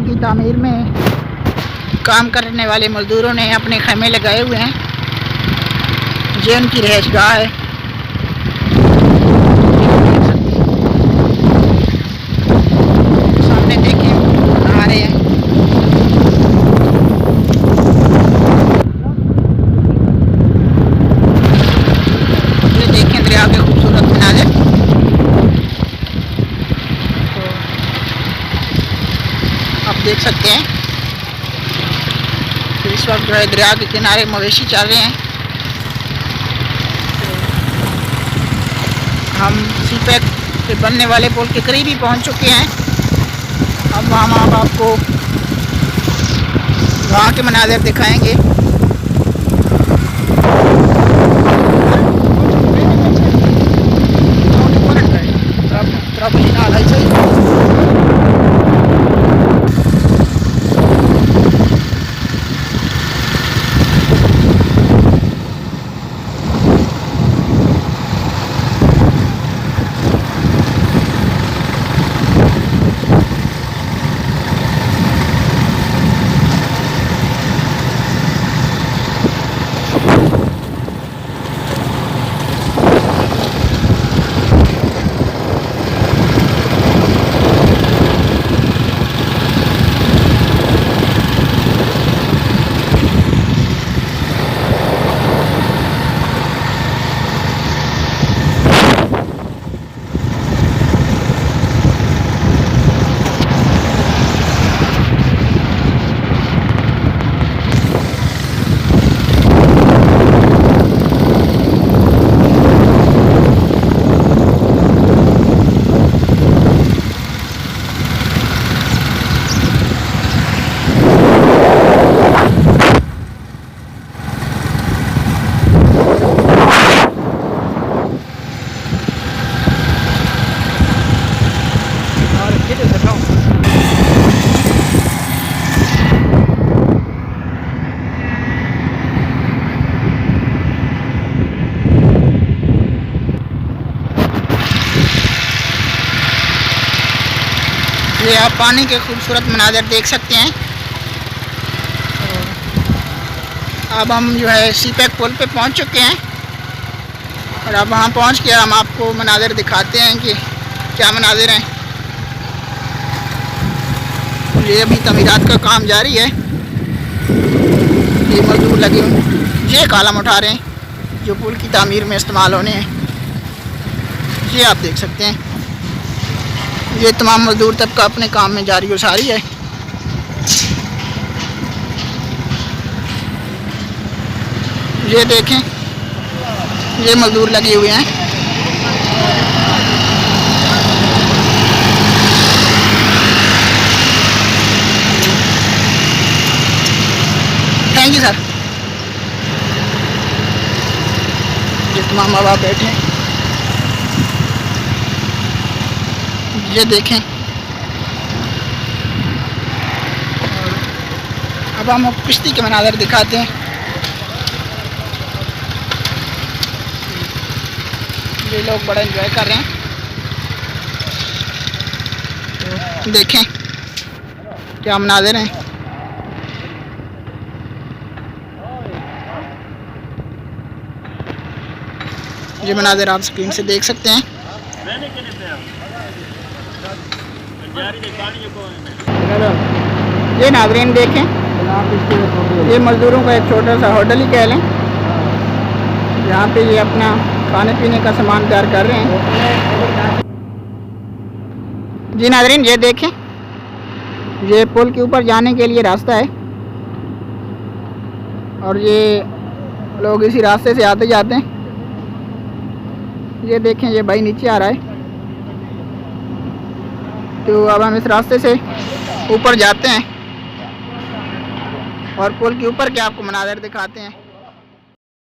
पुल की तामीर में काम करने वाले मज़दूरों ने अपने खैमे लगाए हुए हैं। ये उनकी रहायशगाह है। सामने देखें नहा रहे हैं। ये देखें दरिया के खूबसूरत मनाज़िर। तो आप देख सकते हैं कि इस वक्त जो है दरिया के किनारे मवेशी चल रहे हैं। हम सीपैक के बनने वाले पुल के करीब ही पहुंच चुके हैं। अब हम आपको वहाँ के मनाज़िर दिखाएंगे। ये आप पानी के खूबसूरत मनाज़िर देख सकते हैं। अब हम जो है सीपैक पुल पे पहुंच चुके हैं और अब वहाँ पहुंच के हम आपको मनाज़िर दिखाते हैं कि क्या मनाज़िर हैं। ये अभी तमीरात का काम जारी है। ये मज़दूर लगे हुए ये कॉलम उठा रहे हैं जो पुल की तामीर में इस्तेमाल होने हैं। ये आप देख सकते हैं। ये तमाम मज़दूर तबका अपने काम में जारी व सारी है। ये देखें ये मज़दूर लगे हुए हैं। Thank you sir. ये तमाम माँ बाप बैठे हैं। ये देखें अब हम किश्ती के मनाज़िर दिखाते हैं। ये लोग बड़ा एंजॉय कर रहे हैं। तो देखें क्या मनाज़िर हैं। ये मनाज़िर आप स्क्रीन से देख सकते हैं। ये नाज़रीन देखें ये मज़दूरों का एक छोटा सा होटल ही कह लें। यहाँ पे ये अपना खाने पीने का सामान तैयार कर रहे हैं। जी नाज़रीन ये देखें ये पुल के ऊपर जाने के लिए रास्ता है और ये लोग इसी रास्ते से आते जाते हैं। ये देखें ये भाई नीचे आ रहा है। तो अब हम इस रास्ते से ऊपर जाते हैं और पुल के ऊपर के आपको मनाज़िर दिखाते हैं।